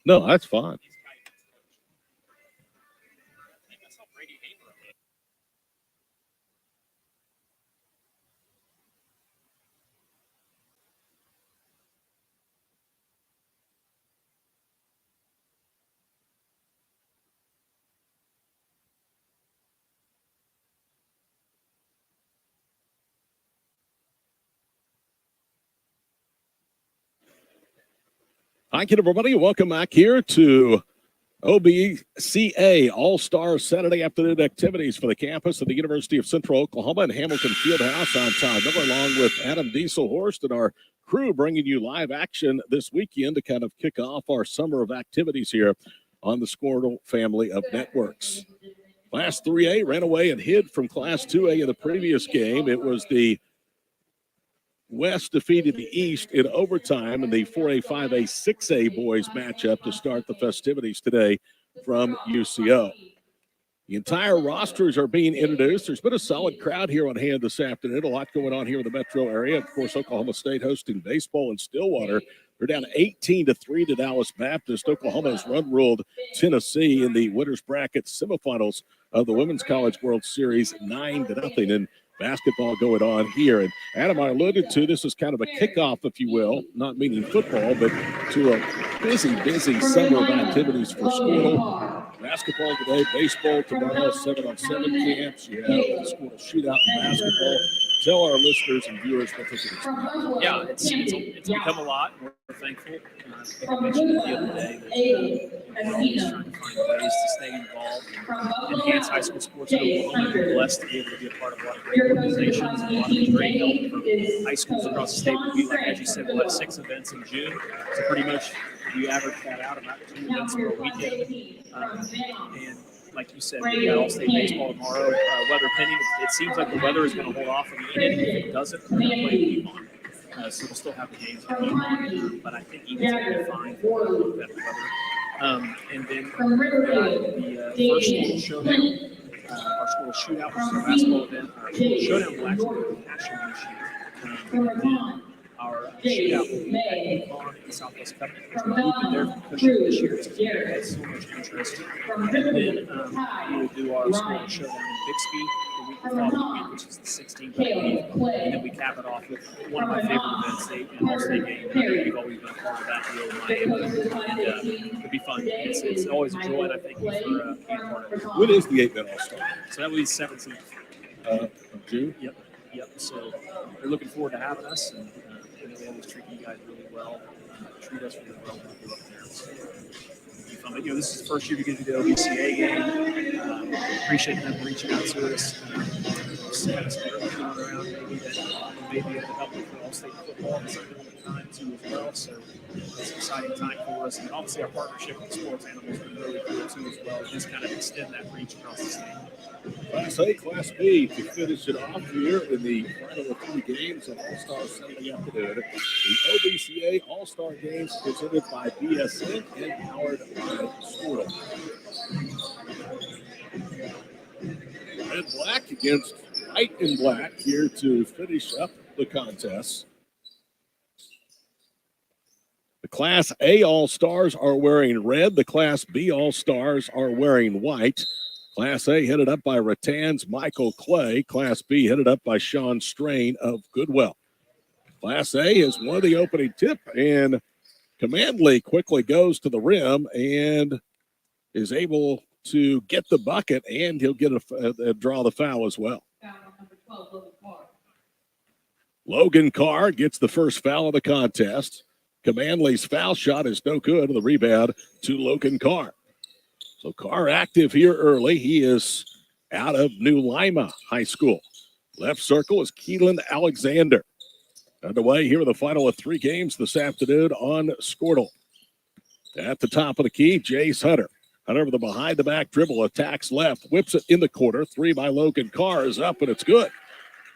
No, that's fine. Hi, everybody. Welcome back here to OBCA All-Star Saturday afternoon activities for the campus of the University of Central Oklahoma and Hamilton Fieldhouse. I'm Todd Miller along with Adam Dieselhorst and our crew bringing you live action this weekend to kind of kick off our summer of activities here on the Squirtle family of networks. Class 3A ran away and hid from Class 2A in the previous game. It was the West defeated the East in overtime in the 4A, 5A, 6A boys matchup to start the festivities today from UCO. The entire rosters are being introduced. There's been a solid crowd here on hand this afternoon. A lot going on here in the metro area. Of course, Oklahoma State hosting baseball in Stillwater. They're down 18-3 to Dallas Baptist. Oklahoma has run-ruled Tennessee in the winners bracket semifinals of the Women's College World Series 9-0. And basketball going on here. And Adam, I alluded to this is kind of a kickoff, if you will, not meaning football, but to a busy summer of activities for school. Basketball today, baseball tomorrow, 7-on-7 camps. You have the school shootout in basketball. Tell our listeners and viewers what they can expect. Yeah, it's become a lot. We're thankful. I think I mentioned it the other day that we're always trying to find ways to stay involved and enhance high school sports in Oklahoma. We're blessed to be able to be a part of a lot of great organizations and a lot of great help from high schools across the state. We, like as you said, we'll have 6 events in June. So pretty much you average that out about 2 events per weekend. And like you said, we got All-State baseball tomorrow. Weather pending. It seems like the weather is going to hold off from the end. If it doesn't, we're going to play Piedmont. So we'll still have the games in Piedmont. But I think Eagles will be fine for a little better weather. And then the first school showdown, our school shootout, which is our basketball event. Our school showdown will actually be national this year. And then our shootout will be at Yukon in the Southwest Covenant. There's no movement there from Cushing this year. It's because we had so much interest. And then we will do our school showdown in Bixby the week following week, which is the 16th, I believe. And then we cap it off with one of my favorite events, an All-State game. We've always been a part of that deal in Miami. And it'll be fun. It's always a joy, and I thank you for being a part of it. When is the 8-man All-Star? So that will be 17th. Of June? Yep. So they're looking forward to having us. And they always treat you guys really well, treat us really well when we go up there. So, but, this is the first year we get to do the OBCA game. Appreciate them reaching out to us. Just kind of going around maybe at the help with All-State football at some point in time too as well. So it's an exciting time for us. And obviously our partnership with Sports Animals has been really cool too as well. Just kind of extend that reach across the state. Class A, Class B to finish it off here in the final of 3 games of All-Star Saturday afternoon. The OBCA All-Star Games presented by BSN and powered by Squirtle. Red Black against White and Black here to finish up the contest. The Class A All-Stars are wearing red. The Class B All-Stars are wearing white. Class A headed up by Rattan's Michael Clay. Class B headed up by Sean Strain of Goodwell. Class A has won the opening tip, and Commandley quickly goes to the rim and is able to get the bucket, and he'll get a draw the foul as well. Logan Carr gets the first foul of the contest. Commandley's foul shot is no good. The rebound to Logan Carr. So Carr active here early. He is out of New Lima High School. Left circle is Keelan Alexander. Underway here in the final of 3 games this afternoon on Squirtle. At the top of the key, Jace Hunter. Hunter with a behind-the-back dribble, attacks left, whips it in the corner. 3 by Logan Carr is up, and it's good.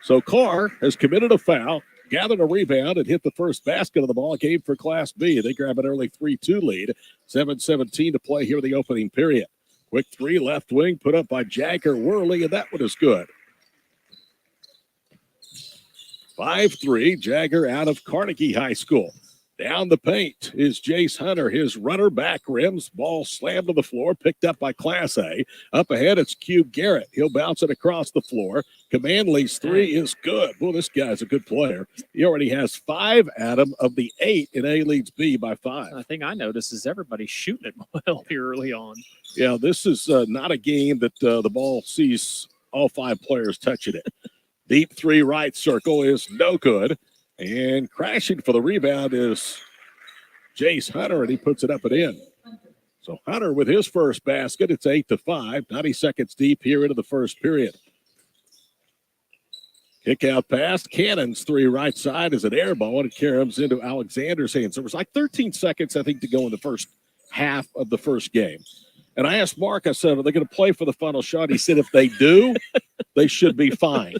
So Carr has committed a foul, gathered a rebound, and hit the first basket of the ball game for Class B. They grab an early 3-2 lead. 7:17 to play here in the opening period. Quick 3 left wing put up by Jagger Worley, and that one is good. 5-3, Jagger out of Carnegie High School. Down the paint is Jace Hunter. His runner back rims. Ball slammed to the floor, picked up by Class A. Up ahead, it's Q Garrett. He'll bounce it across the floor. Commandley's three is good. Boy, this guy's a good player. He already has 5, Adam, of the 8, and A leads B by 5. The thing I noticed is everybody's shooting it well here early on. Yeah, this is not a game that the ball sees all 5 players touching it. Deep 3 right circle is no good. And crashing for the rebound is Jace Hunter, and he puts it up and in. So Hunter with his first basket. It's 8-5. 90 seconds deep here into the first period. Kick out pass. Cannon's 3 right side is an air ball, and it carries into Alexander's hands. There was like 13 seconds, I think, to go in the first half of the first game. And I asked Mark, I said, are they going to play for the final shot? He said, if they do, they should be fine.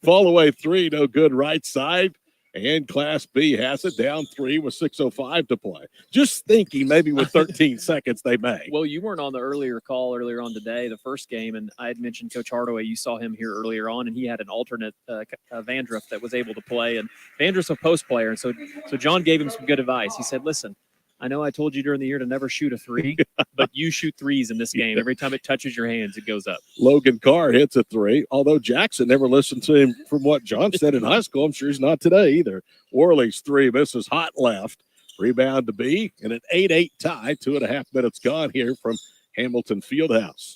Fall away 3, no good right side. And Class B has it down 3 with 6:05 to play. Just thinking maybe with 13 seconds they may. Well, you weren't on the earlier call earlier on today, the first game, and I had mentioned Coach Hardaway. You saw him here earlier on, and he had an alternate Vandruff that was able to play. And Vandruff's a post player, and so John gave him some good advice. He said, listen, I know I told you during the year to never shoot a 3, but you shoot 3s in this game. Every time it touches your hands, it goes up. Logan Carr hits a 3, although Jackson never listened to him from what John said in high school. I'm sure he's not today either. Worley's 3 misses hot left. Rebound to B, and an 8-8 tie. 2.5 minutes gone here from Hamilton Fieldhouse.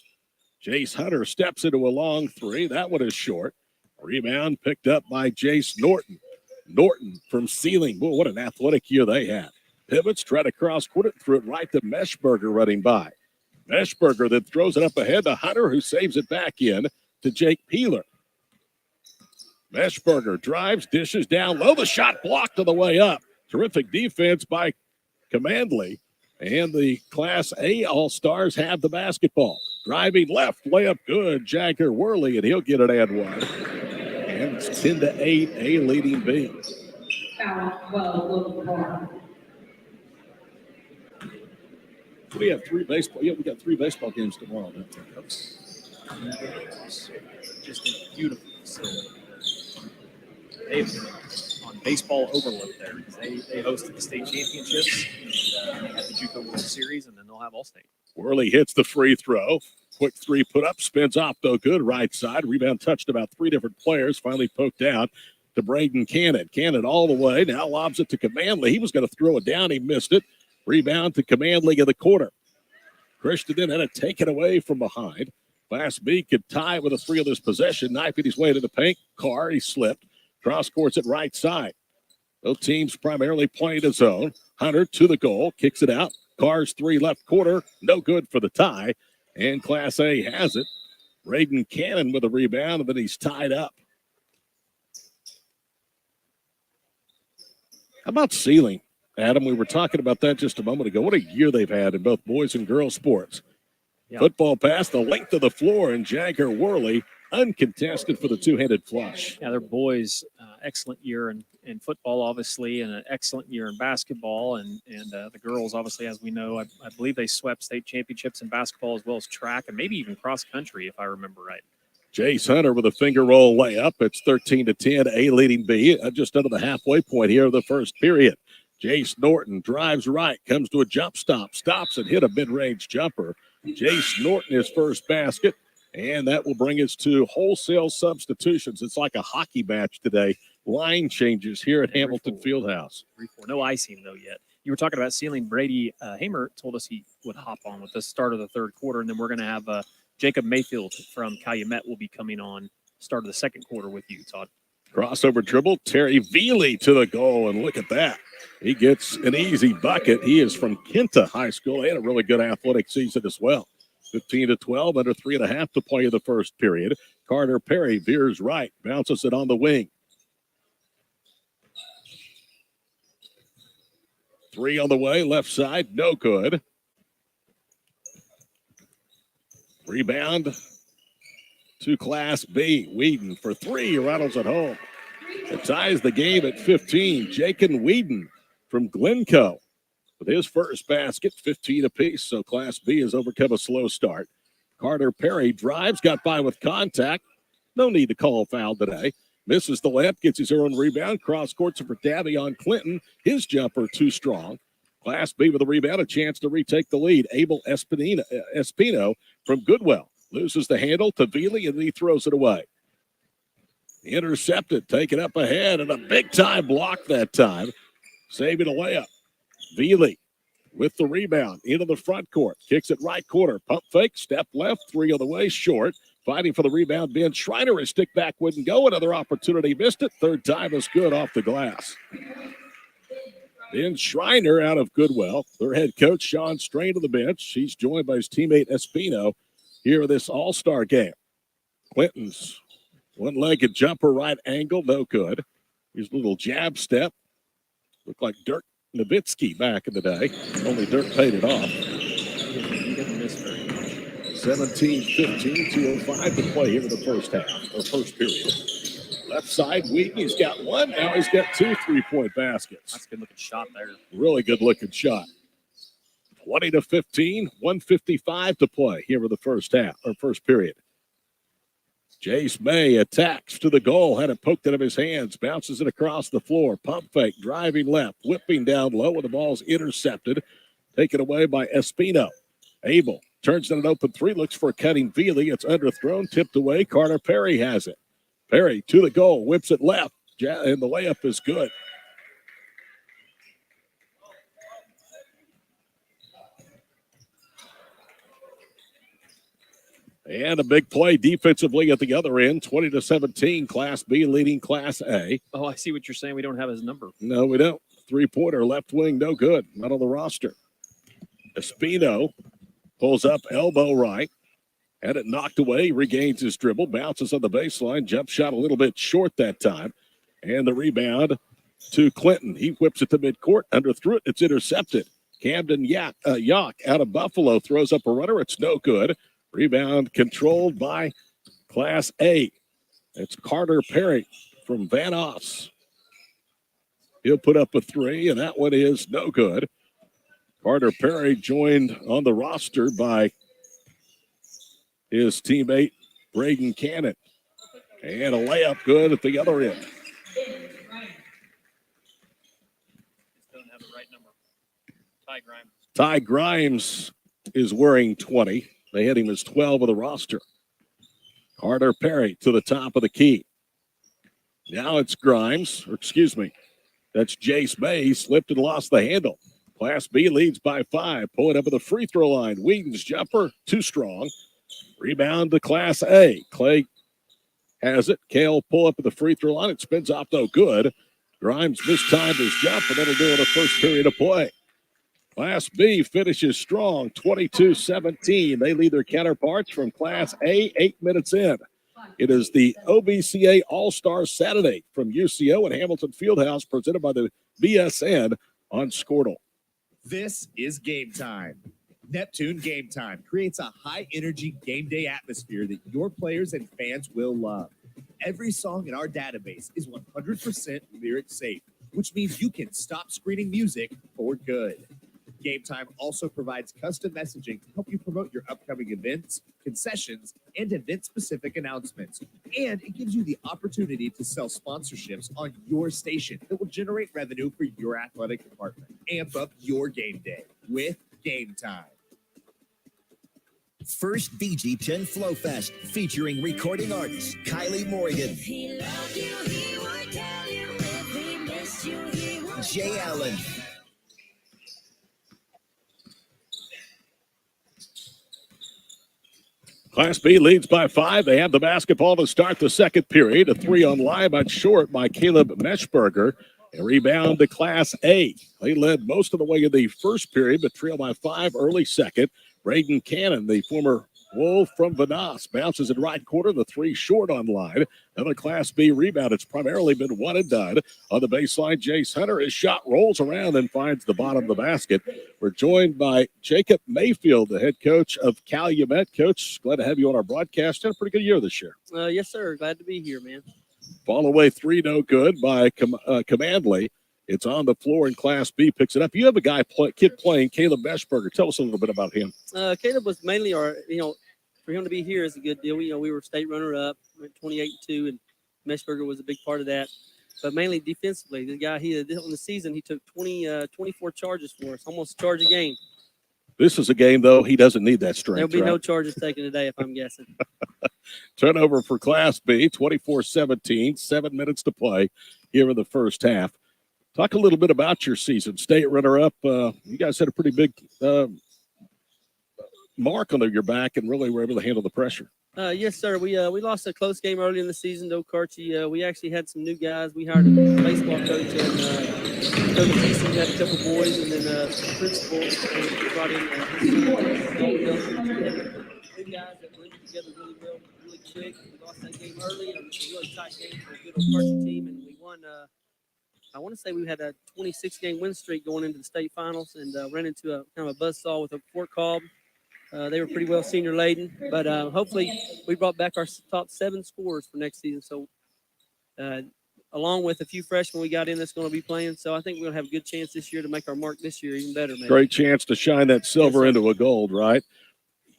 Jace Hunter steps into a long 3. That one is short. Rebound picked up by Jace Norton. Norton from ceiling. Boy, what an athletic year they had. Pivots, try to cross court it, threw it right to Meshberger running by. Meshberger then throws it up ahead to Hunter, who saves it back in to Jake Peeler. Meshberger drives, dishes down low. The shot blocked on the way up. Terrific defense by Commandley. And the Class A All-Stars have the basketball. Driving left, layup good. Jagger Worley, and he'll get it and one. And it's 10-8, A leading B. We have 3 baseball. Yeah, we got 3 baseball games tomorrow. Just a beautiful facility. They've on Baseball Overlook there because they hosted the state championships at the JUCO World Series, and then they'll have All-State. Worley hits the free throw. Quick 3 put up, spins off though good right side. Rebound touched about 3 different players. Finally poked out to Braden Cannon. Cannon all the way. Now lobs it to Commandley. He was going to throw it down. He missed it. Rebound to Commandley in the corner. Christian then had it taken away from behind. Class B could tie with a 3 of this possession. Knifing his way to the paint. Carr, he slipped. Cross courts at right side. Both teams primarily playing a zone. Hunter to the goal. Kicks it out. Carr's 3 left corner. No good for the tie. And Class A has it. Braden Cannon with a rebound, and then he's tied up. How about ceiling? Adam, we were talking about that just a moment ago. What a year they've had in both boys and girls sports. Yeah. Football pass the length of the floor, and Jagger Worley uncontested for the 2-handed flush. Yeah, their boys, excellent year in football, obviously, and an excellent year in basketball. And the girls, obviously, as we know, I believe they swept state championships in basketball as well as track and maybe even cross country, if I remember right. Jace Hunter with a finger roll layup. It's 13-10, A leading B, just under the halfway point here of the first period. Jace Norton drives right, comes to a jump stop, stops and hit a mid-range jumper. Jace Norton, his first basket, and that will bring us to wholesale substitutions. It's like a hockey match today. Line changes here at Hamilton Fieldhouse. 3-4. No icing, though, yet. You were talking about ceiling. Brady Hamer told us he would hop on with the start of the third quarter, and then we're going to have Jacob Mayfield from Calumet will be coming on start of the second quarter with you, Todd. Crossover dribble, Terry Veely to the goal, and look at that. He gets an easy bucket. He is from Kenta High School. They had a really good athletic season as well. 15-12, under 3.5 to play in the first period. Carter Perry veers right, bounces it on the wing. 3 on the way, left side, no good. Rebound to Class B. Whedon for 3, rattles it home. It ties the game at 15. Jacob Whedon from Glencoe with his first basket, 15 apiece. So Class B has overcome a slow start. Carter Perry drives, got by with contact. No need to call a foul today. Misses the left, gets his own rebound. Cross courts it for Davion Clinton. His jumper too strong. Class B with a rebound, a chance to retake the lead. Abel Espino from Goodwell loses the handle to Veely, and he throws it away. Intercepted, taken up ahead, and a big-time block that time. Saving a layup. Veely with the rebound into the front court. Kicks it right corner. Pump fake, step left, three on the way, short. Fighting for the rebound, Ben Schreiner. His stick back wouldn't go. Another opportunity, missed it. Third time is good off the glass. Ben Schreiner out of Goodwell. Their head coach, Sean Strain, to the bench. He's joined by his teammate Espino here in this all-star game. Clinton's one-legged jumper, right angle, no good. His little jab step. Looked like Dirk Nowitzki back in the day. Only Dirk paid it off. He didn't miss very much. 17-15, 2:05 to play here in the first half, or first period. Left side, Wheaton, he's got one. Now he's got 2 3-point baskets. That's a good-looking shot there. Really good-looking shot. 20-15, 1:55 to play here in the first half, or first period. Jace May attacks to the goal, had it poked out of his hands, bounces it across the floor. Pump fake, driving left, whipping down low, and the ball's intercepted. Taken away by Espino. Abel turns in an open three, looks for a cutting Veely. It's underthrown, tipped away. Carter Perry has it. Perry to the goal, whips it left, and the layup is good. And a big play defensively at the other end, 20-17, Class B leading Class A. Oh, I see what you're saying. We don't have his number. No, we don't. Three-pointer, left wing, no good. Not on the roster. Espino pulls up, elbow right. Had it knocked away, regains his dribble, bounces on the baseline, jump shot a little bit short that time. And the rebound to Clinton. He whips it to midcourt, underthrew it, it's intercepted. Camden Yock out of Buffalo throws up a runner, it's no good. Rebound controlled by Class A. It's Carter Perry from Van Oss. He'll put up a three, and that one is no good. Carter Perry joined on the roster by his teammate, Braden Cannon. And a layup good at the other end. Doesn't have the right number. Ty Grimes is wearing 20. They had him as 12 of the roster. Carter Perry to the top of the key. Now it's Grimes, that's Jace May. He slipped and lost the handle. Class B leads by 5. Pulling up at the free throw line. Wheaton's jumper, too strong. Rebound to Class A. Clay has it. Kale pull up at the free throw line. It spins off, no good. Grimes mistimed his jump, and that'll do it a first period of play. Class B finishes strong, 22-17. They lead their counterparts from Class A 8 minutes in. It is the OBCA All-Star Saturday from UCO and Hamilton Fieldhouse, presented by the BSN on Squirtle. This is Game Time. Neptune Game Time creates a high-energy game day atmosphere that your players and fans will love. Every song in our database is 100% lyric safe, which means you can stop screening music for good. Game Time also provides custom messaging to help you promote your upcoming events, concessions, and event-specific announcements. And it gives you the opportunity to sell sponsorships on your station that will generate revenue for your athletic department. Amp up your game day with Game Time. First VG 10 Flow Fest featuring recording artist Kylie Morgan, If he loved you, he would tell you. If he missed you, he would. Jay Allen, Class B leads by 5. They have the basketball to start the second period. A three on line, but short by Caleb Meschberger. A rebound to Class A. They led most of the way in the first period, but trailed by 5 early second. Braden Cannon, the former Wolf from Vanoss, bounces in right corner. The three short on line. Another Class B rebound. It's primarily been one and done. On the baseline, Jace Hunter. His shot rolls around and finds the bottom of the basket. We're joined by Jacob Mayfield, the head coach of Calumet. Coach, glad to have you on our broadcast. Had a pretty good year this year. Yes, sir. Glad to be here, man. Fall away three, no good by Commandley. It's on the floor in Class B, picks it up. You have a kid playing, Caleb Meschberger. Tell us a little bit about him. Caleb was mainly for him to be here is a good deal. We were state runner-up, went 28-2, and Meshberger was a big part of that, but mainly defensively. The guy, on the season, he took 24 charges for us, almost a charge a game. This is a game, though, he doesn't need that strength. There'll be right? no charges taken today, if I'm guessing. Turnover for Class B, 24-17, 7 minutes to play here in the first half. Talk a little bit about your season. State runner-up. You guys had a pretty big mark on your back and really were able to handle the pressure. Yes, sir. We lost a close game early in the season to Okarche. We actually had some new guys. We hired a baseball coach and Coach Easton had a couple boys, and then the principal brought in new guys that blended together really well, really quick. We lost that game early, and it was a really tight game for a good Okarche team, and we won. I want to say we had a 26-game win streak going into the state finals, and ran into a kind of a buzzsaw with a Fort Cobb. They were pretty well senior laden, but hopefully we brought back our top 7 scorers for next season. So, along with a few freshmen we got in that's going to be playing. So I think we're going to have a good chance this year to make our mark this year even better. Maybe. Great chance to shine that silver into a gold, right?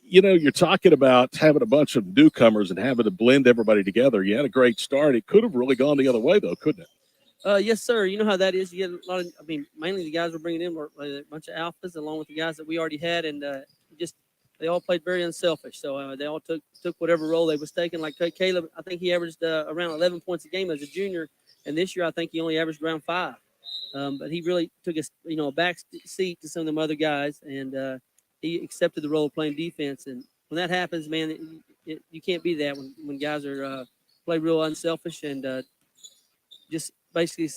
You know, you're talking about having a bunch of newcomers and having to blend everybody together. You had a great start. It could have really gone the other way, though, couldn't it? Yes, sir. You know how that is. You get a lot of, mainly the guys we're bringing in were a bunch of alphas along with the guys that we already had, and they all played very unselfish. So they all took whatever role they was taking. Like Caleb, I think he averaged around 11 points a game as a junior, and this year I think he only averaged around 5. But he really took a back seat to some of them other guys, and he accepted the role of playing defense. And when that happens, man, you can't be that when guys are play real unselfish and just basically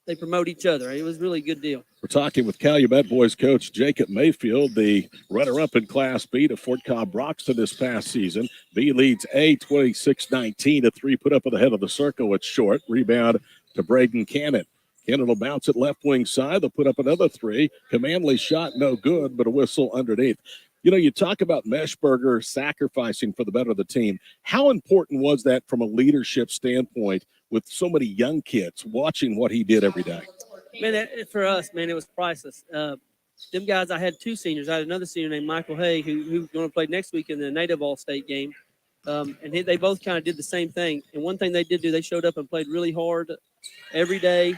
they promote each other. It was really a good deal. We're talking with Calumet boys coach Jacob Mayfield, the runner-up in Class B to Fort Cobb Broxton this past season. B leads A 26-19. A 3 put up at the head of the circle. It's short. Rebound to Braden Cannon. Cannon will bounce it left wing side. They'll put up another 3. Commandley shot no good, but a whistle underneath. You know, you talk about Meshberger sacrificing for the better of the team. How important was that from a leadership standpoint with so many young kids watching what he did every day? Man, for us, man, it was priceless. Them guys, I had 2 seniors. I had another senior named Michael Hay who's going to play next week in the Native All-State game. And they both kind of did the same thing. And one thing they did do, they showed up and played really hard every day.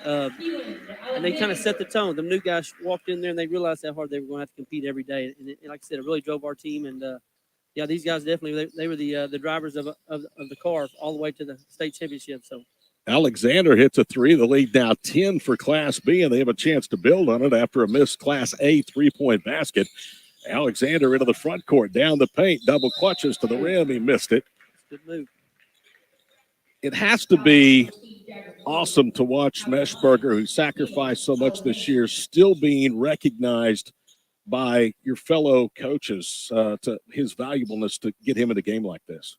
And they kind of set the tone. The new guys walked in there and they realized how hard they were going to have to compete every day. And like I said, it really drove our team. And yeah, these guys definitely they were the drivers of the car all the way to the state championship. So Alexander hits a 3. The lead now 10 for Class B, and they have a chance to build on it after a missed Class A 3-point basket. Alexander into the front court, down the paint, double clutches to the rim. He missed it. good move. It has to be awesome to watch Meshberger, who sacrificed so much this year, still being recognized by your fellow coaches to his valuableness to get him in a game like this.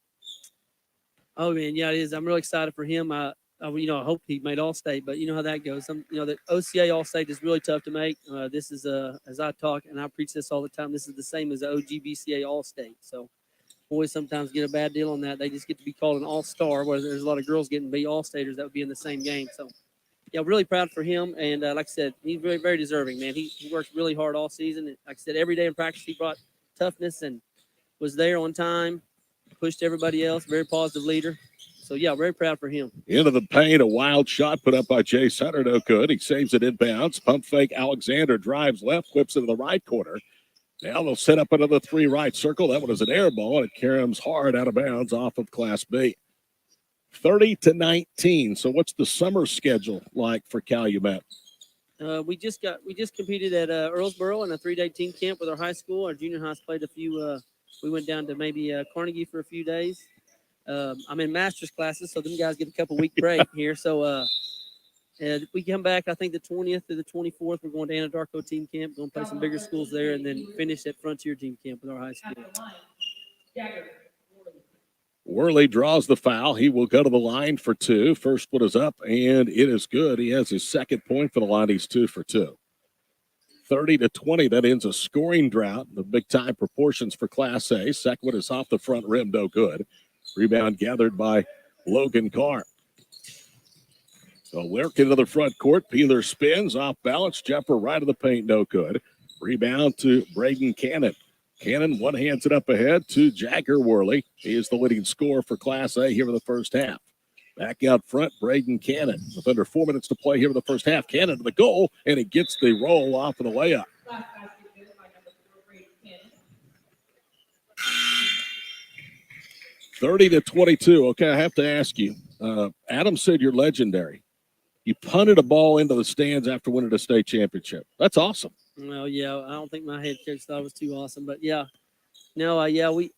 Oh man, yeah, it is. I'm really excited for him. I hope he made All-State, but you know how that goes. The OCA All-State is really tough to make. This is as I talk and I preach this all the time. This is the same as the OBCA All-State. So boys sometimes get a bad deal on that. They just get to be called an All-Star, where there's a lot of girls getting to be All-Staters that would be in the same game. So yeah, really proud for him. And like I said, he's very, very deserving, man. He worked really hard all season. And like I said, every day in practice he brought toughness and was there on time, pushed everybody else. Very positive leader. So, yeah, very proud for him. Into the paint, a wild shot put up by Jay Sutter. No good. He saves it inbounds. Pump fake. Alexander drives left, whips into the right corner. Now they'll set up another 3 right circle. That one is an air ball, and it caroms hard out of bounds off of Class B. 30-19. So what's the summer schedule like for Calumet? We just competed at Earlsboro in a 3-day team camp with our high school. Our junior highs played a few. We went down to maybe Carnegie for a few days. I'm in master's classes, so them guys get a couple week break here. So we come back, I think the 20th to the 24th. We're going to Anadarko team camp, going to play some bigger schools there, and then finish at Frontier team camp with our high school. Worley draws the foul. He will go to the line for 2. First one is up, and it is good. He has his second point for the line. He's 2 for 2. 30-20. That ends a scoring drought. The big-time proportions for Class A. Second one is off the front rim. No good. Rebound gathered by Logan Carr. So Lurk into the front court. Peeler spins off balance. Jumper right of the paint. No good. Rebound to Braden Cannon. Cannon one hands it up ahead to Jagger Worley. He is the leading scorer for Class A here in the first half. Back out front, Braden Cannon. With under 4 minutes to play here in the first half. Cannon to the goal, and he gets the roll off of the layup. (30-22). Okay, I have to ask you. Adam said you're legendary. You punted a ball into the stands after winning a state championship. That's awesome. Well, yeah, I don't think my head coach thought it was too awesome, but yeah, no, the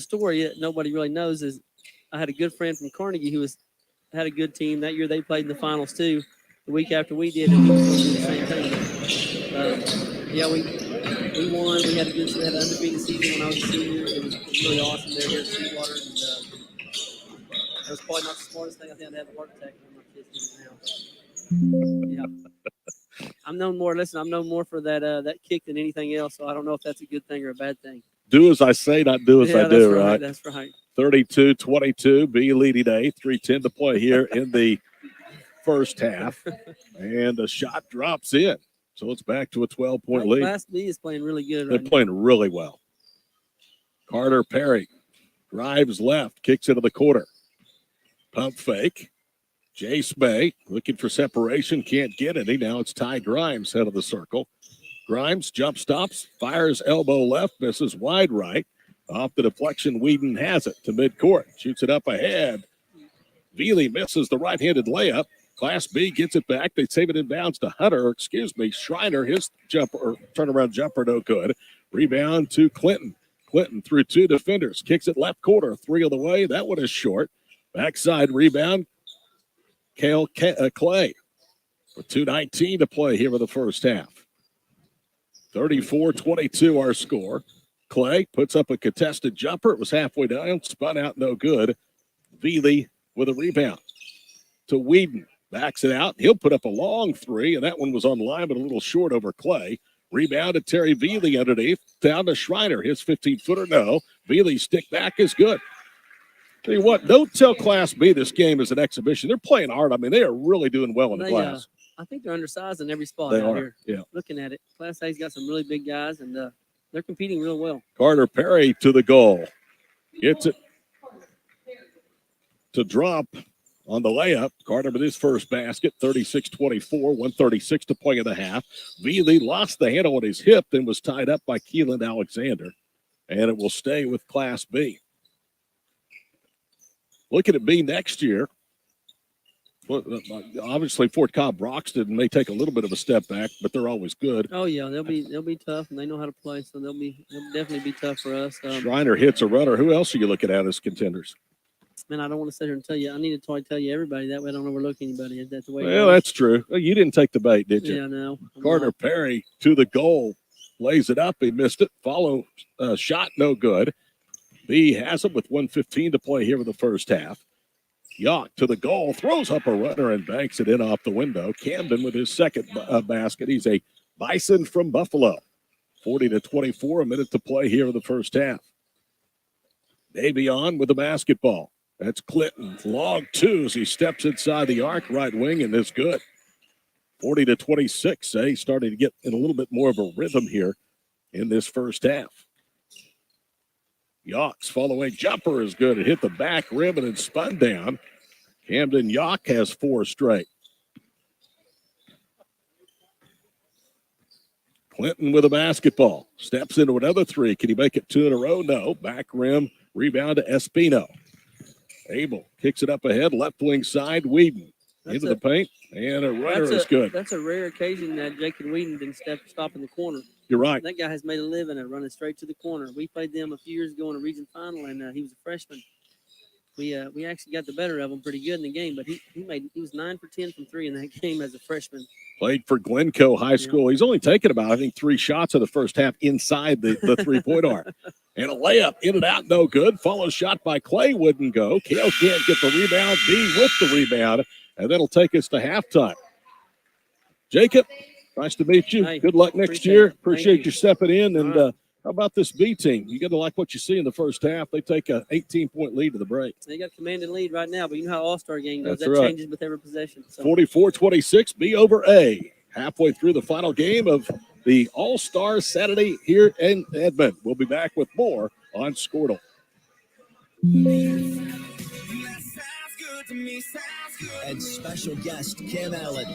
story that nobody really knows is I had a good friend from Carnegie who had a good team that year. They played in the finals too. The week after we did, and he was going to do the same thing. Yeah, we won. We had an undefeated season when I was a senior. It was really awesome there here at Sweetwater, and that was probably not the smartest thing. I think I'd have a heart attack when my kids did it now. Yeah. I'm known more for that kick than anything else. So I don't know if that's a good thing or a bad thing. Do as I say, not do as I do, right? That's right. 32-22, B leading 8, 3:10 to play here in the first half. And the shot drops in. So it's back to a 12-point lead. Class B is playing really good They're right playing really well. Carter Perry drives left, kicks into the corner. Pump fake. Jace Bay looking for separation, can't get any. Now it's Ty Grimes head of the circle. Grimes jump stops, fires elbow left, misses wide right. Off the deflection, Whedon has it to midcourt. Shoots it up ahead. Veely misses the right-handed layup. Class B gets it back. They save it in bounds to Schreiner. His turnaround jumper, no good. Rebound to Clinton. Clinton through two defenders. Kicks it left corner. 3 of the way. That one is short. Backside rebound. Clay with 2:19 to play here in the first half. 34-22 our score. Clay puts up a contested jumper. It was halfway down, spun out, no good. Veely with a rebound to Whedon. Backs it out. He'll put up a long 3, and that one was on line, but a little short over Clay. Rebound to Terry Veely underneath. Down to Schreiner. His 15-footer, no. Veely's stick back is good. Tell you what, don't tell Class B this game is an exhibition. They're playing hard. I mean, they are really doing well in the class. I think they're undersized in every spot They out are, here. yeah. Looking at it, Class A's got some really big guys, and they're competing real well. Carter Perry to the goal. Gets it to drop on the layup. Carter with his first basket, 36-24, 1:36 to play in the half. Veely lost the handle on his hip and was tied up by Keelan Alexander, and it will stay with Class B. Looking at B next year, well, obviously Fort Cobb Broxton may take a little bit of a step back, but they're always good. Oh yeah, they'll be tough, and they know how to play, so they'll definitely be tough for us. Schreiner hits a runner. Who else are you looking at as contenders? Man, I don't want to sit here and tell you. I need to tell you everybody. That way I don't overlook anybody. That's the way. Well, that's true. Well, you didn't take the bait, did you? Yeah, no. Carter Perry to the goal, lays it up. He missed it. Follow shot, no good. B has it with 1:15 to play here in the first half. Yock to the goal, throws up a runner and banks it in off the window. Camden with his second basket. He's a Bison from Buffalo. 40-24, a minute to play here in the first half. Davion with the basketball. That's Clinton. Long 2 as he steps inside the arc, right wing, and is good. 40-26. He's starting to get in a little bit more of a rhythm here in this first half. Yock's following jumper is good. It hit the back rim and then spun down. Camden Yock has 4 straight. Clinton with a basketball. Steps into another 3. Can he make it 2 in a row? No. Back rim. Rebound to Espino. Abel kicks it up ahead. Left wing side. Whedon into the paint. And a runner is good. That's a rare occasion that Jacob Whedon didn't stop in the corner. You're right. That guy has made a living at running straight to the corner. We played them a few years ago in a region final, and he was a freshman. We actually got the better of him pretty good in the game, but he was 9 for 10 from 3 in that game as a freshman. Played for Glencoe High School. He's only taken about, I think, 3 shots in the first half inside the 3-point arc. And a layup in and out, no good. Follow shot by Clay, wouldn't go. Kale can't get the rebound. B with the rebound, and that'll take us to halftime. Jacob, nice to meet you. Hey, good luck next year. Appreciate you. you stepping in. And All right. How about this B team? You got to like what you see in the first half. They take a 18-point lead to the break. They got commanding lead right now, but you know how All-Star game goes. That's That right. changes with every possession. So. 44-26, B over A. Halfway through the final game of the All-Star Saturday here in Edmond. We'll be back with more on Squirtle. And special guest Kim Allen.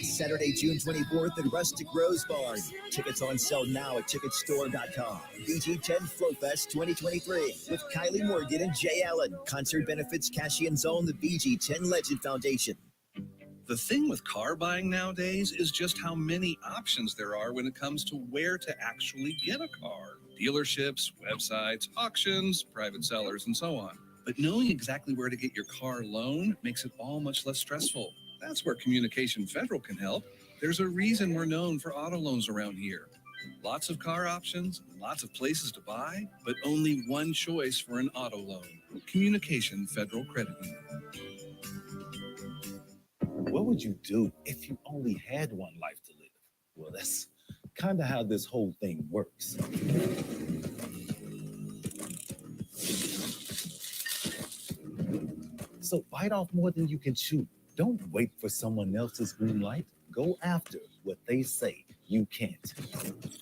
Saturday, June 24th at Rustic Rose Barn. Tickets on sale now at ticketstore.com. BG10 Flowfest 2023 with Kylie Morgan and Jay Allen. Concert benefits Cassian's own the BG10 Legend Foundation. The thing with car buying nowadays is just how many options there are when it comes to where to actually get a car. Dealerships, websites, auctions, private sellers, and so on. But knowing exactly where to get your car loan makes it all much less stressful. That's where Communication Federal can help. There's a reason we're known for auto loans around here. Lots of car options, lots of places to buy, but only one choice for an auto loan. Communication Federal Credit Union. What would you do if you only had one life to live? Well, that's kind of how this whole thing works. So bite off more than you can chew. Don't wait for someone else's green light. Go after what they say you can't.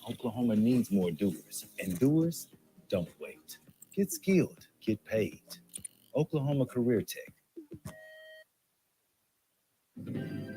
Oklahoma needs more doers, and doers don't wait. Get skilled, get paid. Oklahoma Career Tech.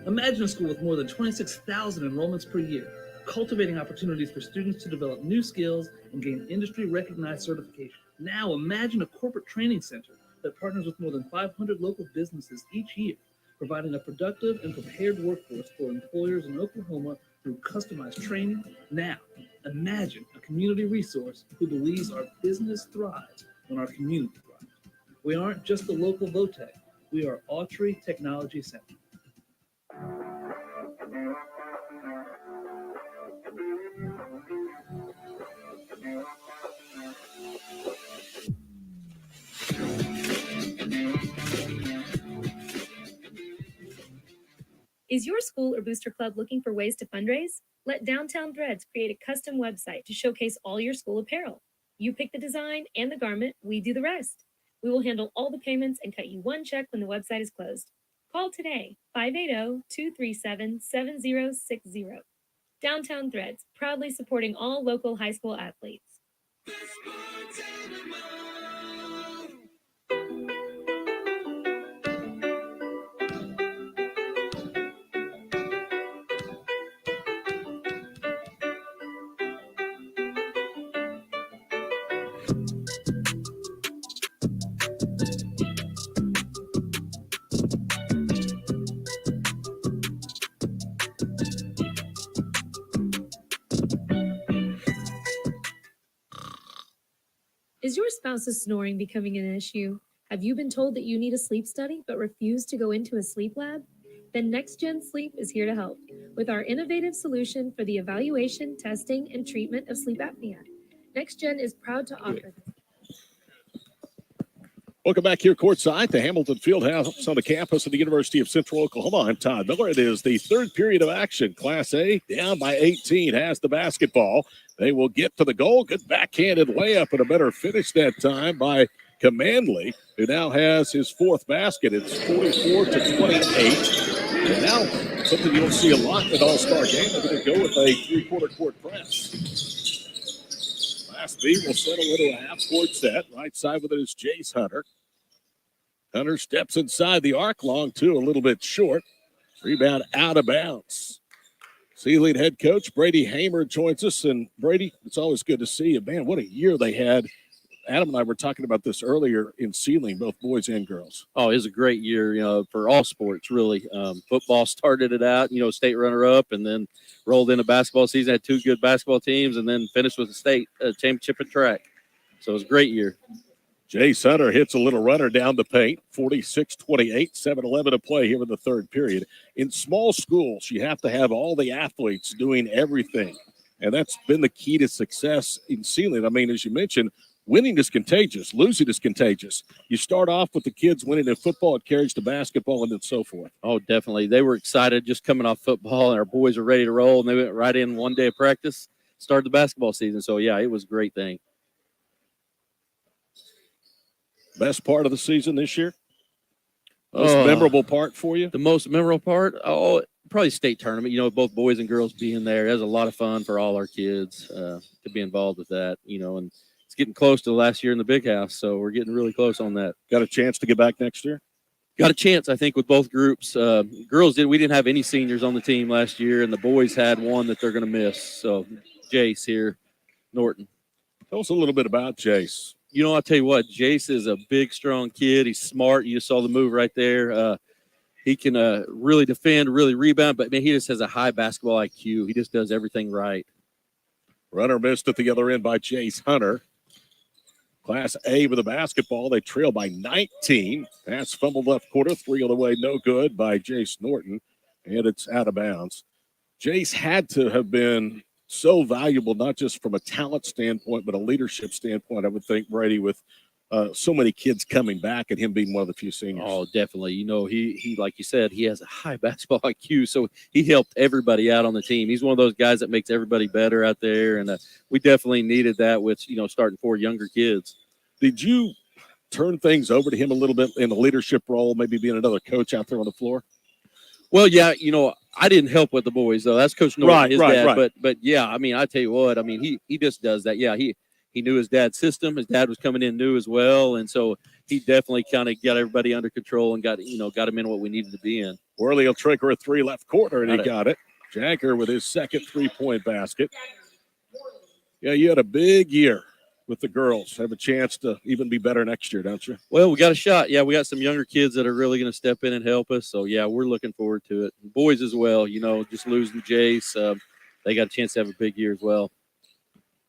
Imagine a school with more than 26,000 enrollments per year, cultivating opportunities for students to develop new skills and gain industry-recognized certification. Now imagine a corporate training center that partners with more than 500 local businesses each year, providing a productive and prepared workforce for employers in Oklahoma through customized training. Now, imagine a community resource who believes our business thrives when our community thrives. We aren't just a local VOTEC, we are Autry Technology Center. Is your school or booster club looking for ways to fundraise? Let Downtown Threads create a custom website to showcase all your school apparel. You pick the design and the garment, we do the rest. We will handle all the payments and cut you one check when the website is closed. Call today, 580-237-7060. Downtown Threads, proudly supporting all local high school athletes. Is your spouse's snoring becoming an issue? Have you been told that you need a sleep study but refuse to go into a sleep lab? Then NextGen Sleep is here to help with our innovative solution for the evaluation, testing, and treatment of sleep apnea. NextGen is proud to offer this. Welcome back here courtside to Hamilton Fieldhouse on the campus of the University of Central Oklahoma. I'm Todd Miller. It is the third period of action. Class A down by 18 has the basketball. They will get to the goal. Good backhanded layup and a better finish that time by Commandley, who now has his fourth basket. It's 44-28. And now, something you don't see a lot in an all-star game, they're going to go with a three-quarter court press. Class B will settle into a half-court set. Right side with it is Jace Hunter. Hunter steps inside the arc, long two, a little bit short. Rebound out of bounds. Sea-Lead head coach Brady Hamer joins us. And Brady, it's always good to see you. Man, what a year they had. Adam and I were talking about this earlier in Sealing, both boys and girls. Oh, it was a great year, for all sports, really. Football started it out, state runner-up, and then rolled into basketball season, had two good basketball teams, and then finished with the state championship in track. So it was a great year. Jace Hunter hits a little runner down the paint, 46-28, 7-11 to play here in the third period. In small schools, you have to have all the athletes doing everything, and that's been the key to success in Sealing. I mean, as you mentioned, winning is contagious. Losing is contagious. You start off with the kids winning in football, it carries to basketball, and then so forth. Oh, definitely. They were excited just coming off football, and our boys were ready to roll, and they went right in one day of practice, started the basketball season. So, yeah, it was a great thing. Best part of the season this year? Most memorable part for you? The most memorable part? Oh, Probably state tournament, both boys and girls being there. It was a lot of fun for all our kids to be involved with that, and it's getting close to the last year in the big house. So we're getting really close on that. Got a chance to get back next year? Got a chance, I think, with both groups. Girls we didn't have any seniors on the team last year, and the boys had one that they're going to miss. So Jace here, Norton. Tell us a little bit about Jace. I'll tell you what, Jace is a big, strong kid. He's smart. You just saw the move right there. He can really defend, really rebound, but, man, he just has a high basketball IQ. He just does everything right. Runner missed at the other end by Jace Hunter. Class A with the basketball. They trail by 19. Pass fumbled left quarter. 3 on the way, no good by Jace Norton, and it's out of bounds. Jace had to have been so valuable, not just from a talent standpoint, but a leadership standpoint, I would think, Brady, with so many kids coming back and him being one of the few seniors. Oh, definitely. He like you said, he has a high basketball IQ, so he helped everybody out on the team. He's one of those guys that makes everybody better out there, and we definitely needed that with, starting 4 younger kids. Did you turn things over to him a little bit in a leadership role, maybe being another coach out there on the floor? Well, yeah, I didn't help with the boys, though. That's Coach Norton, his dad. Right. But yeah, I tell you what, he just does that. Yeah, he knew his dad's system. His dad was coming in new as well, and so he definitely kind of got everybody under control and got him in what we needed to be in. Worley will trigger a 3 left corner, and he got it. Jagger with his second 3-point basket. Yeah, you had a big year with the girls. Have a chance to even be better next year, don't you? Well, we got a shot. Yeah, we got some younger kids that are really going to step in and help us. So, yeah, we're looking forward to it. Boys as well, just losing Jace. They got a chance to have a big year as well.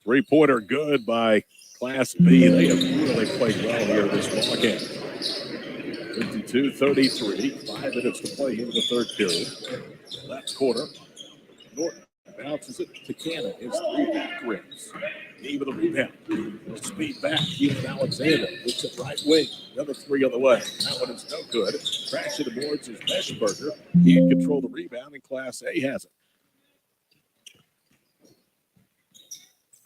3-pointer good by Class B. They have really played well here this ball game. 52-33. 5 minutes to play here in the third period. Left quarter. Norton bounces it to Cannon. His 3 back rims. Even the rebound. Speed back. Keelan Alexander. Looks at right wing. Another 3 on the way. That one is no good. Crash to the boards is Meschberger. He can control the rebound, and Class A has it.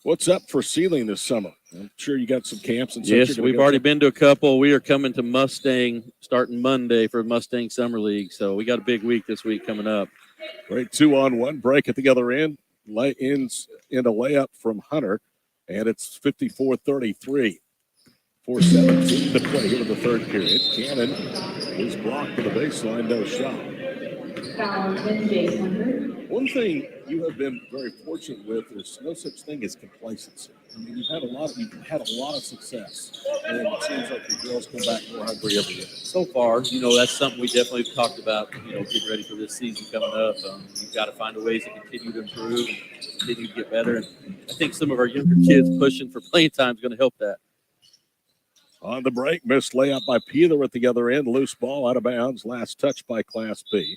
What's up for Sealing this summer? I'm sure you got some camps and such. Yes, we've already been to a couple. We are coming to Mustang starting Monday for Mustang Summer League. So we got a big week this week coming up. Great 2-on-1 break at the other end. Ends in a layup from Hunter, and it's 54-33. 4:17 to play here in the third period. Cannon is blocked to the baseline, no shot. One thing you have been very fortunate with is no such thing as complacency. You've had a lot of success, and it seems like the girls come back more hungry every year. So far, that's something we definitely talked about, getting ready for this season coming up. You've got to find ways to continue to improve and continue to get better. And I think some of our younger kids pushing for playing time is going to help that. On the break, missed layup by Peeler at the other end. Loose ball out of bounds. Last touch by Class B.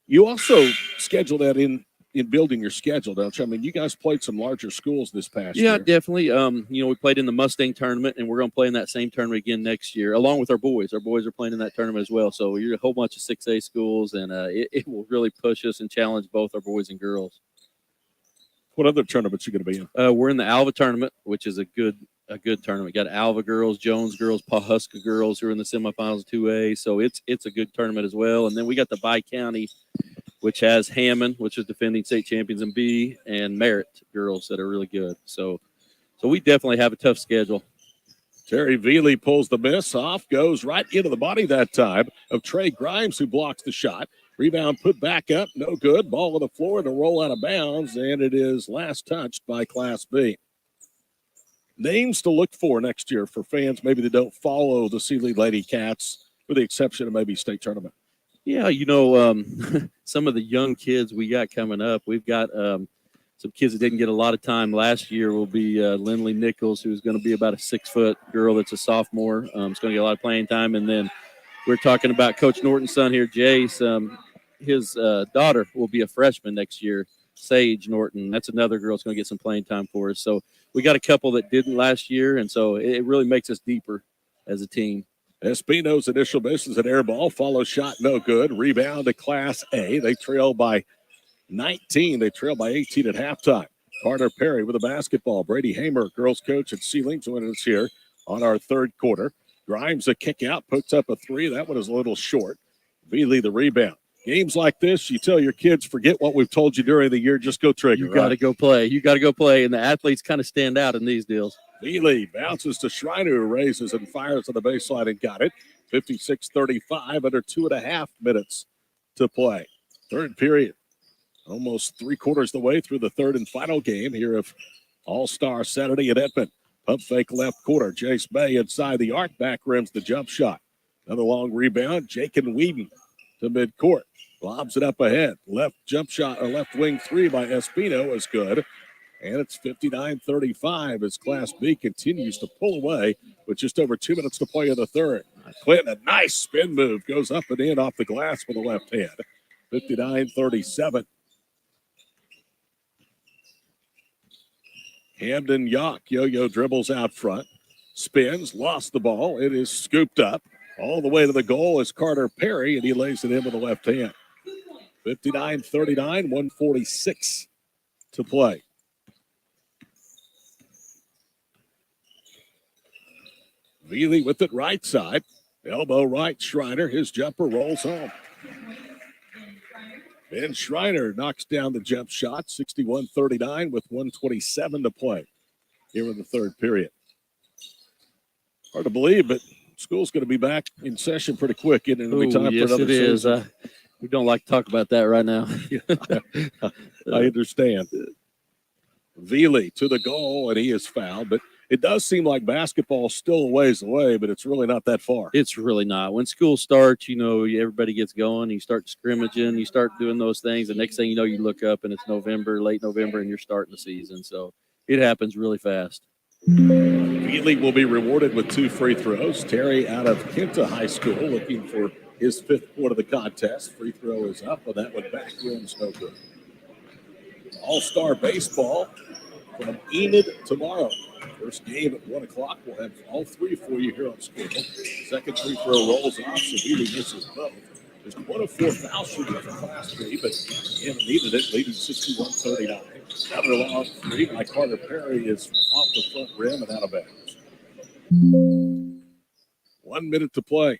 You also schedule that in building your schedule, don't you? You guys played some larger schools this past year. Yeah, definitely. We played in the Mustang tournament, and we're going to play in that same tournament again next year, along with our boys. Our boys are playing in that tournament as well. So you're a whole bunch of 6A schools, and it will really push us and challenge both our boys and girls. What other tournaments are you going to be in? We're in the Alva tournament, which is a good tournament. We got Alva girls, Jones girls, Pawhuska girls who are in the semifinals of 2A. So it's a good tournament as well. And then we got the Bi-County, which has Hammond, which is defending state champions in B, and Merritt girls that are really good. So we definitely have a tough schedule. Terry Veely pulls the miss off, goes right into the body that time of Trey Grimes, who blocks the shot. Rebound put back up, no good. Ball on the floor to roll out of bounds, and it is last touched by Class B. Names to look for next year for fans maybe that don't follow the Sealy Lady Cats, with the exception of maybe state tournament. Yeah, some of the young kids we got coming up, we've got some kids that didn't get a lot of time last year. Will be Lindley Nichols, who's going to be about a 6-foot girl that's a sophomore. It's going to get a lot of playing time. And then we're talking about Coach Norton's son here, Jace. His daughter will be a freshman next year, Sage Norton. That's another girl that's going to get some playing time for us. So we got a couple that didn't last year, and so it really makes us deeper as a team. Espino's initial miss is an air ball. Follow shot, no good. Rebound to Class A. They trail by 19. They trail by 18 at halftime. Carter Perry with a basketball. Brady Hamer, girls coach at Sealing, joining us here on our third quarter. Grimes a kick out, puts up a 3. That one is a little short. Veely the rebound. games like this, you tell your kids, forget what we've told you during the year, just go trigger. You got to go play. You got to go play, and the athletes kind of stand out in these deals. Veely bounces to Schreiner, who raises and fires on the baseline and got it. 56-35, under 2.5 minutes to play. Third period, almost 3/4 the way through the third and final game here of All-Star Saturday at Edmond. Pump fake left corner. Jace May inside the arc, back rims the jump shot. Another long rebound. Jake and Whedon to midcourt. Lobs it up ahead. Left jump shot, or left wing three by Espino is good. And it's 59-35 as Class B continues to pull away with just over 2 minutes to play in the third. Clinton, a nice spin move, goes up and in off the glass with the left hand. 59-37. Hamden Yock, Yo-Yo dribbles out front, spins, lost the ball. It is scooped up. All the way to the goal is Carter Perry, and he lays it in with the left hand. 59-39, 146 to play. Veely with it right side. Elbow right, Schreiner. His jumper rolls home. Ben Schreiner knocks down the jump shot, 61-39 with 1:27 to play here in the third period. Hard to believe, but school's going to be back in session pretty quick. And it'll be time yes, for another it is. season. We don't like to talk about that right now. I understand. Veely to the goal, and he is fouled. But it does seem like basketball's still a ways away, but it's really not that far. It's really not. When school starts, you know, everybody gets going. You start scrimmaging. You start doing those things. The next thing you know, you look up, and it's November, late November, and you're starting the season. So it happens really fast. Veely will be rewarded with 2 free throws. Terry out of Kenta High School looking for his 5th point of the contest. Free throw is up, and that one back rims no good. All-Star Baseball from Enid tomorrow. First game at 1 o'clock. We'll have all 3 for you here on school. Second free throw rolls off, so Veely misses both. Just 1 of 4 foul shooting for Class B, but Hannah needed it, leading 61-39. Another long three by Carter Perry is off the front rim and out of bounds. 1 minute to play.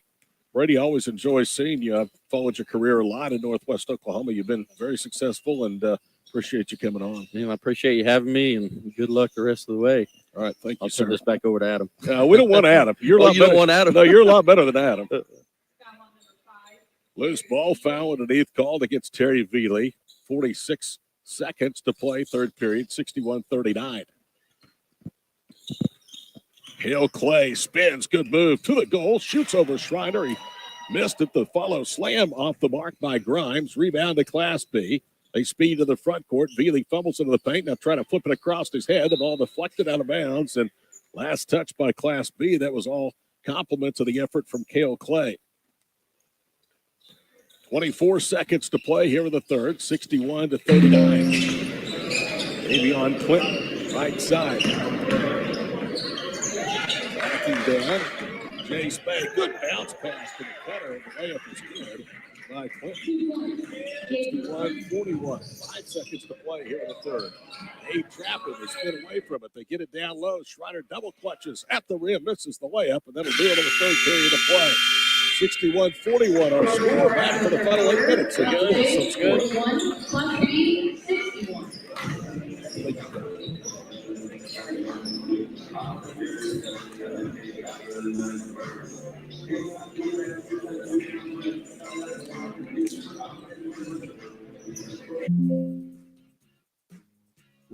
Brady, always enjoys seeing you. I've followed your career a lot in Northwest Oklahoma. You've been very successful, and appreciate you coming on. Man, I appreciate you having me, and good luck the rest of the way. All right, thank you, I'll sir. turn this back over to Adam. We don't want Adam. You're a lot you don't better. want Adam? No, you're a lot better than Adam. Loose ball foul underneath called against Terry Veely. 46 seconds to play, third period, 61-39. Hale Clay spins, good move to the goal, shoots over Schreiner. He missed it. The follow slam off the mark by Grimes. Rebound to Class B. They speed to the front court. Veely fumbles into the paint. Now trying to flip it across his head. The ball deflected out of bounds. And last touch by Class B. That was all compliments of the effort from Cale Clay. 24 seconds to play here in the third. 61-39. Avion Clinton, right side. Backing down. Jace Bay, good bounce pass to the cutter. The layup is good by Clinton. 61-41. 5 seconds to play here in the third. They trap it. They spin away from it. They get it down low. Schreiner double clutches at the rim, misses the layup, and that'll do it in the third period of play. 61-41 our score. Back for the final 8 minutes. Again, it's good.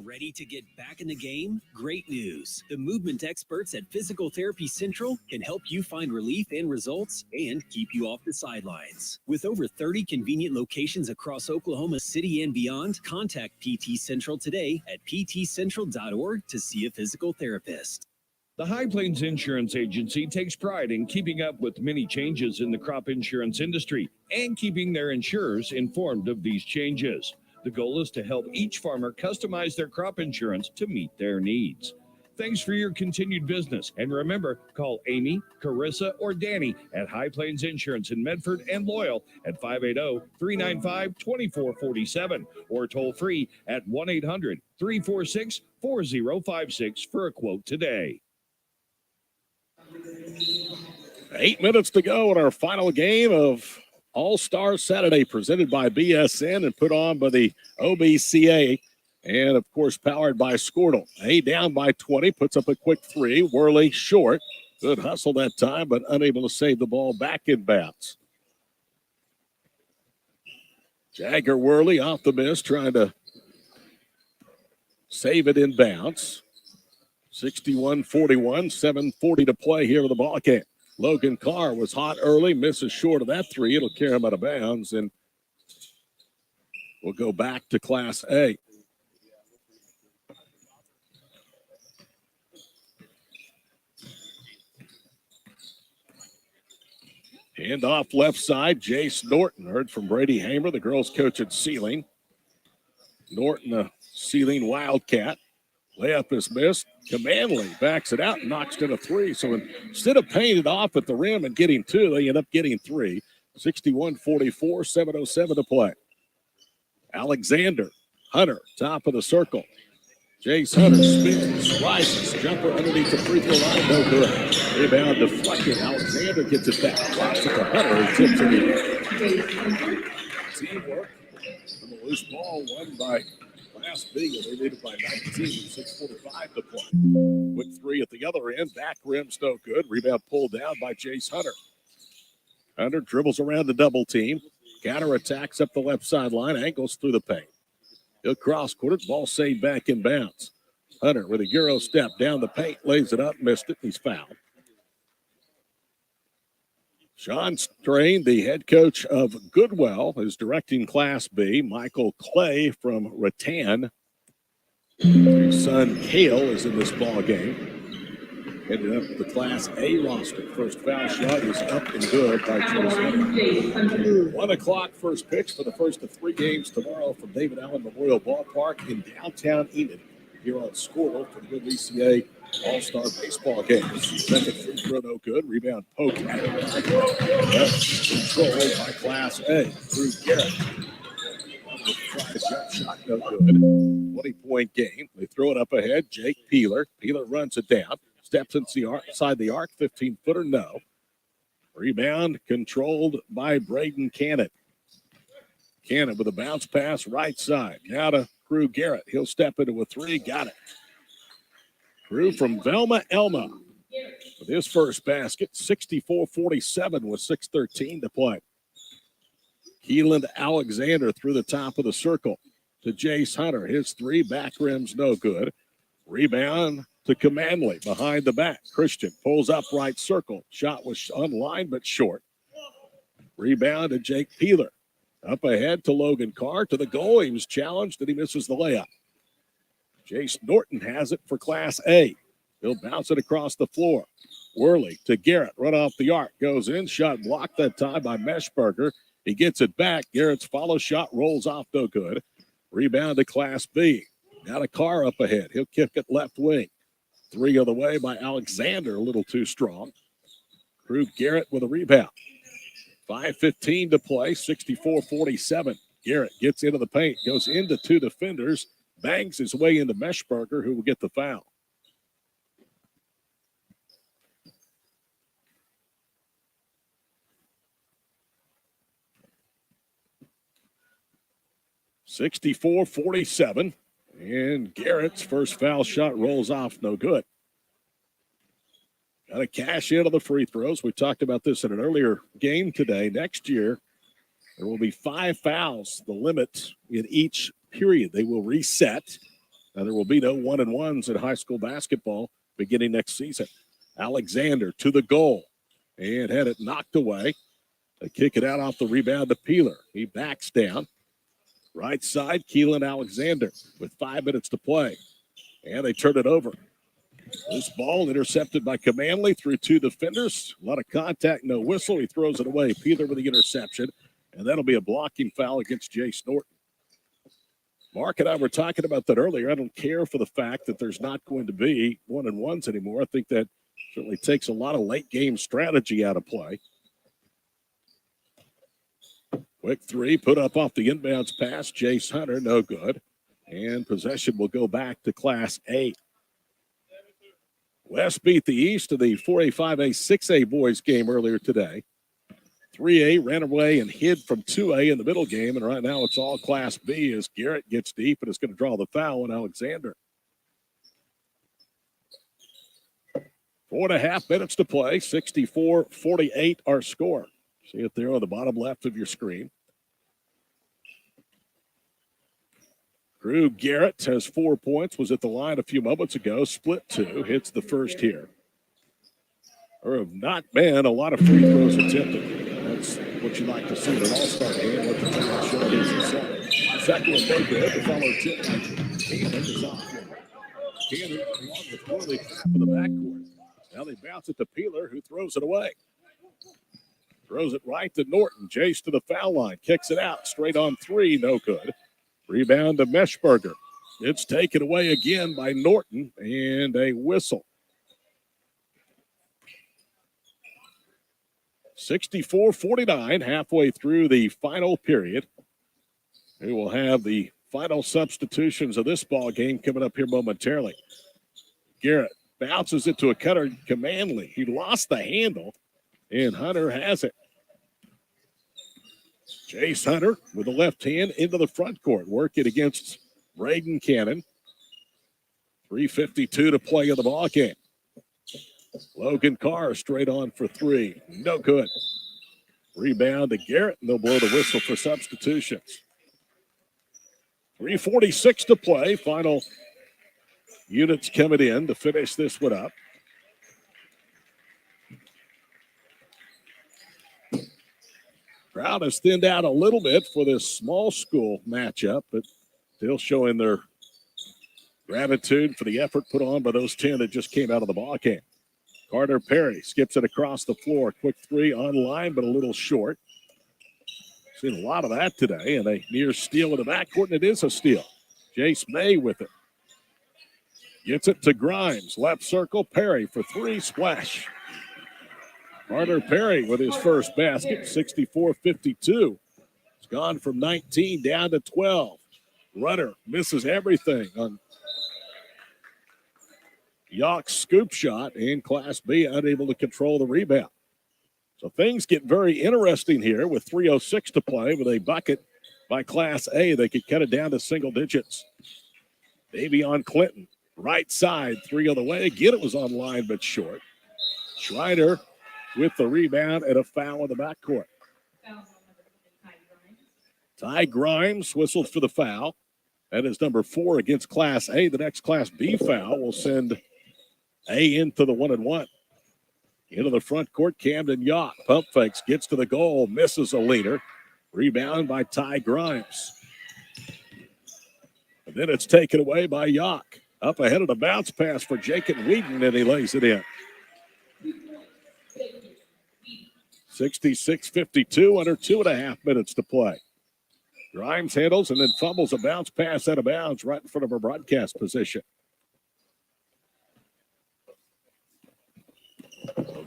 Ready to get back in the game? Great news. The movement experts at Physical Therapy Central can help you find relief and results and keep you off the sidelines. With over 30 convenient locations across Oklahoma City and beyond, contact PT Central today at ptcentral.org to see a physical therapist. The High Plains Insurance Agency takes pride in keeping up with many changes in the crop insurance industry and keeping their insurers informed of these changes. The goal is to help each farmer customize their crop insurance to meet their needs. Thanks for your continued business. And remember, call Amy, Carissa, or Danny at High Plains Insurance in Medford and Loyal at 580-395-2447 or toll free at 1-800-346-4056 for a quote today. 8 minutes to go in our final game of All-Star Saturday presented by BSN and put on by the OBCA. And, of course, powered by Squirtle. A down by 20, puts up a quick three. Worley short. Good hustle that time, but unable to save the ball back in bounds. Jagger Worley off the miss, trying to save it in bounds. 61-41, 7:40 to play here with the ball game. Logan Carr was hot early, misses short of that three. It'll carry him out of bounds, and we'll go back to Class A. Hand off left side, Jace Norton. Heard from Brady Hamer, the girls coach at Sealing. Norton, a Sealing Wildcat. Layup is missed. Commandley backs it out and knocks in a three. So instead of paying it off at the rim and getting two, they end up getting three. 61-44, 7:07 to play. Alexander, Hunter, top of the circle. Jace Hunter spins, rises, jumper underneath the free throw line, no good. Rebound deflected. Alexander gets it back, drops it to Hunter, and tips it in. Teamwork. And the loose ball won by Class B, and they lead it by 19, 6:45 to play. Quick three at the other end, back rim's no good. Rebound pulled down by Jace Hunter. Hunter dribbles around the double team, counter attacks up the left sideline, angles through the paint. He'll cross court it, ball saved back in bounds. Hunter with a Euro step down the paint, lays it up, missed it, he's fouled. Sean Strain, the head coach of Goodwell, is directing Class B. Michael Clay from Rattan. His son Cale is in this ball game. Headed up to the Class A roster. First foul shot is up and good by Jason. 1 o'clock first pitch for the first of 3 games tomorrow from David Allen Memorial Ballpark in downtown Enid. Here on Squirtle for the OBCA All-Star Baseball game. Second free throw, no good. Rebound poke at it. Controlled by Class A. Drew Garrett. Jump shot, no good. 20-point game. They throw it up ahead. Jake Peeler. Peeler runs it down. Steps inside the arc. 15-footer, no. Rebound controlled by Braden Cannon. Cannon with a bounce pass right side. Now to Crew Garrett. He'll step into a three. Got it. Crew from Velma Elma with his first basket. 64-47 with 6:13 to play. Keelan Alexander through the top of the circle to Jace Hunter. His three, back rim's no good. Rebound to Commandley behind the back. Christian pulls up right circle. Shot was online but short. Rebound to Jake Peeler. Up ahead to Logan Carr to the goal. He was challenged and he misses the layup. Jace Norton has it for Class A. He'll bounce it across the floor. Worley to Garrett. Run off the arc. Goes in. Shot blocked that time by Meshberger. He gets it back. Garrett's follow shot rolls off, no good. Rebound to Class B. Now to Carr up ahead. He'll kick it left wing. Three other way by Alexander, a little too strong. Crew Garrett with a rebound. 5:15 to play, 64-47. Garrett gets into the paint, goes into 2 defenders, bangs his way into Meshberger, who will get the foul. (64-47). And Garrett's first foul shot rolls off, no good. Got to cash in on the free throws. We talked about this in an earlier game today. Next year, there will be 5 fouls, the limit in each period. They will reset. Now, there will be no 1-and-1s in high school basketball beginning next season. Alexander to the goal and had it knocked away. They kick it out off the rebound to Peeler. He backs down. Right side, Keelan Alexander with 5 minutes to play. And they turn it over. This ball intercepted by Commandley through 2 defenders. A lot of contact, no whistle. He throws it away. Peeler with the interception. And that'll be a blocking foul against Jace Norton. Mark and I were talking about that earlier. I don't care for the fact that there's not going to be 1-and-1s anymore. I think that certainly takes a lot of late game strategy out of play. Quick three, put up off the inbounds pass. Jace Hunter, no good. And possession will go back to Class A. West beat the East in the 4A, 5A, 6A boys game earlier today. 3A ran away and hid from 2A in the middle game, and right now it's all Class B as Garrett gets deep and is going to draw the foul on Alexander. 4.5 minutes to play, 64-48 our score. See it there on the bottom left of your screen. Drew Garrett has 4 points, was at the line a few moments ago, split 2, hits the first here. There have not been a lot of free throws attempted. That's what you like to see in an all-star game. What the talent show is inside. Second one, no good. The follow tip. Cannon is off. Cannon along with Corley Crap in the backcourt. Now they bounce it to Peeler, who throws it away. Throws it right to Norton. Jace to the foul line. Kicks it out. Straight on 3. No good. Rebound to Meshberger. It's taken away again by Norton, and a whistle. 64-49, halfway through the final period. We will have the final substitutions of this ball game coming up here momentarily. Garrett bounces it to a cutter, Commandley. He lost the handle, and Hunter has it. Jace Hunter with the left hand into the front court. Work it against Braden Cannon. 3:52 to play in the ball game. Logan Carr straight on for 3. No good. Rebound to Garrett, and they'll blow the whistle for substitutions. 3:46 to play. Final units coming in to finish this one up. Crowd has thinned out a little bit for this small school matchup, but still showing their gratitude for the effort put on by those 10 that just came out of the ball game. Carter Perry skips it across the floor. Quick 3 online, but a little short. Seen a lot of that today, and a near steal in the backcourt, and it is a steal. Jace May with it. Gets it to Grimes. Left circle, Perry for 3, splash. Carter Perry with his first basket, 64-52. It's gone from 19 down to 12. Rudder misses everything on Yock's scoop shot, and Class B unable to control the rebound. So things get very interesting here with 3:06 to play with a bucket by Class A. They could cut it down to single digits. Davion Clinton, right side, 3 on the way. Again, it was on line but short. Schreider with the rebound and a foul in the backcourt. Ty Grimes whistled for the foul. That is number 4 against Class A. The next Class B foul will send A into the 1-and-1. Into the front court, Camden Yock. Pump fakes, gets to the goal, misses a leader. Rebound by Ty Grimes. And then it's taken away by Yock. Up ahead of the bounce pass for Jacob Whedon, and he lays it in. 66-52, under 2.5 minutes to play. Grimes handles and then fumbles a bounce pass out of bounds right in front of our broadcast position.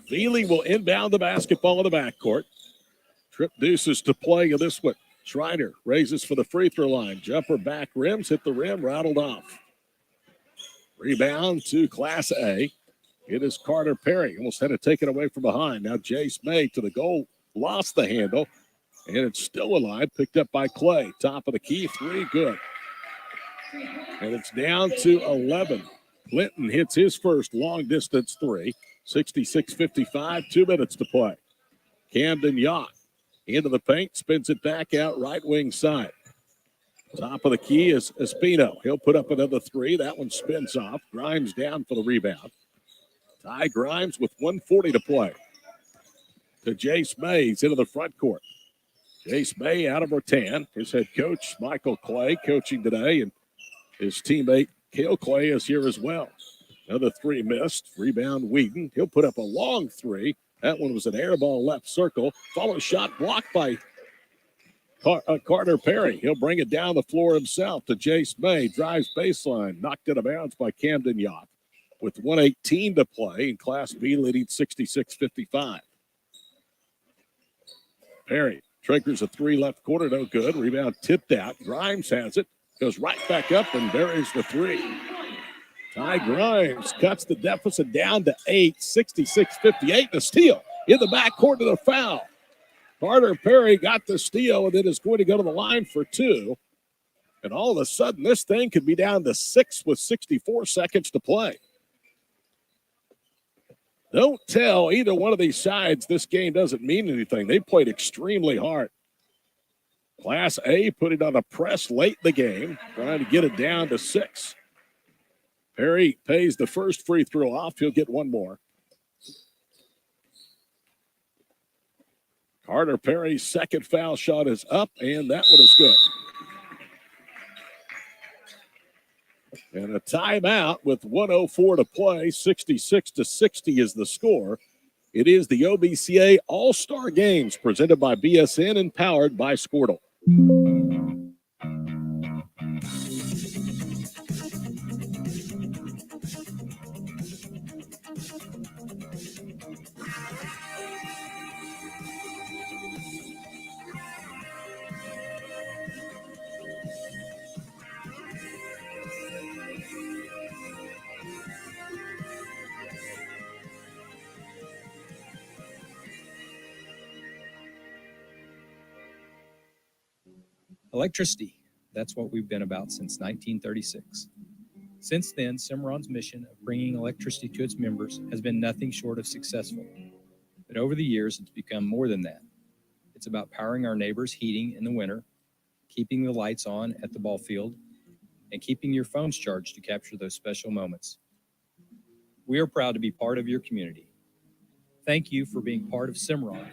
Veely will inbound the basketball in the backcourt. Trip deuces to play in this one. Schreider raises for the free throw line. Jumper back rims, hit the rim, rattled off. Rebound to Class A. It is Carter Perry. Almost had it taken away from behind. Now Jace May to the goal. Lost the handle. And it's still alive. Picked up by Clay. Top of the key. 3. Good. And it's down to 11. Clinton hits his first long distance 3. 66-55. 2 minutes to play. Camden Yock into the paint. Spins it back out right wing side. Top of the key is Espino. He'll put up another 3. That one spins off. Grimes down for the rebound. Ty Grimes with 1:40 to play. To Jace May. He's into the front court. Jace May out of Rattan. His head coach, Michael Clay, coaching today, and his teammate, Cale Clay, is here as well. Another 3 missed. Rebound, Whedon. He'll put up a long 3. That one was an air ball left circle. Follow shot blocked by Carter Perry. He'll bring it down the floor himself to Jace May. Drives baseline. Knocked out of bounds by Camden Yock. With 1:18 to play, and Class B leading 66-55. Perry triggers a 3 left corner, no good. Rebound tipped out. Grimes has it. Goes right back up and buries the 3. Ty Grimes cuts the deficit down to 8, 66-58. The steal in the backcourt to the foul. Carter Perry got the steal and then is going to go to the line for two. And all of a sudden, this thing could be down to 6 with 64 seconds to play. Don't tell either one of these sides this game doesn't mean anything. They played extremely hard. Class A put it on a press late in the game, trying to get it down to 6. Perry pays the first free throw off. He'll get one more. Carter Perry's second foul shot is up, and that one is good. And a timeout with 1:04 to play. 66-60 is the score. It is the OBCA All-Star Games presented by BSN and powered by Squirtle. Electricity, that's what we've been about since 1936. Since then, Cimarron's mission of bringing electricity to its members has been nothing short of successful. But over the years, it's become more than that. It's about powering our neighbors' heating in the winter, keeping the lights on at the ball field, and keeping your phones charged to capture those special moments. We are proud to be part of your community. Thank you for being part of Cimarron.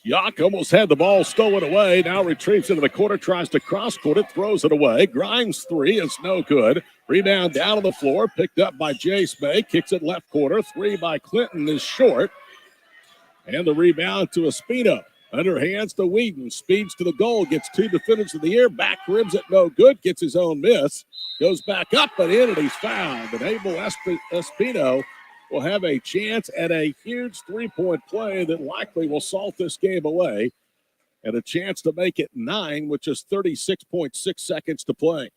Yock almost had the ball stolen away. Now retrieves into the corner, tries to cross-court it, throws it away. Grimes three is no good. Rebound down on the floor, picked up by Jace May. Kicks it left corner. Three by Clinton is short. And the rebound to Espino. Underhands to Whedon. Speeds to the goal. Gets two defenders in the air. Back ribs it no good. Gets his own miss. Goes back up and in, and he's fouled. And Abel Espino will have a chance at a huge three-point play that likely will salt this game away, and a chance to make it 9, which is 36.6 seconds to play.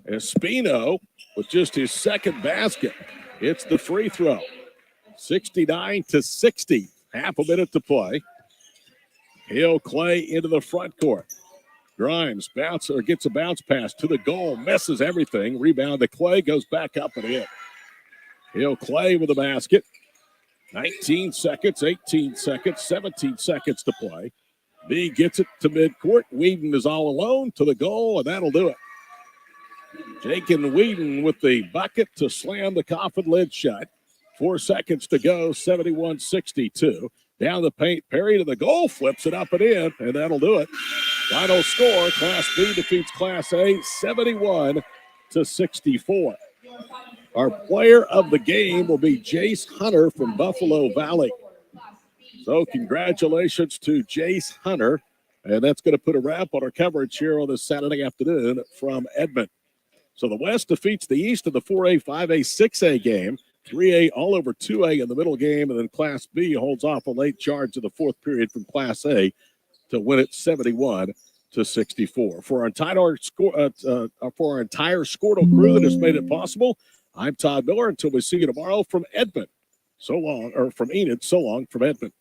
Espino with just his second basket. It's the free throw. 69-60, half a minute to play. Hale Clay into the front court. Grimes gets a bounce pass to the goal, misses everything. Rebound to Clay, goes back up and in. Hale Clay with the basket. 19 seconds, 18 seconds, 17 seconds to play. B gets it to midcourt. Whedon is all alone to the goal, and that'll do it. Jake and Whedon with the bucket to slam the coffin lid shut. 4 seconds to go, 71-62. Down the paint, Perry to the goal, flips it up and in, and that'll do it. Final score, Class B defeats Class A, 71-64. Our player of the game will be Jace Hunter from Buffalo Valley. So congratulations to Jace Hunter. And that's going to put a wrap on our coverage here on this Saturday afternoon from Edmond. So the West defeats the East in the 4A, 5A, 6A game. 3A all over 2A in the middle game. And then Class B holds off a late charge in the fourth period from Class A to win it 71-64. For our entire Squirtle crew that has made it possible, I'm Todd Miller. Until we see you tomorrow from Edmond. So long, or from Enid, so long from Edmond.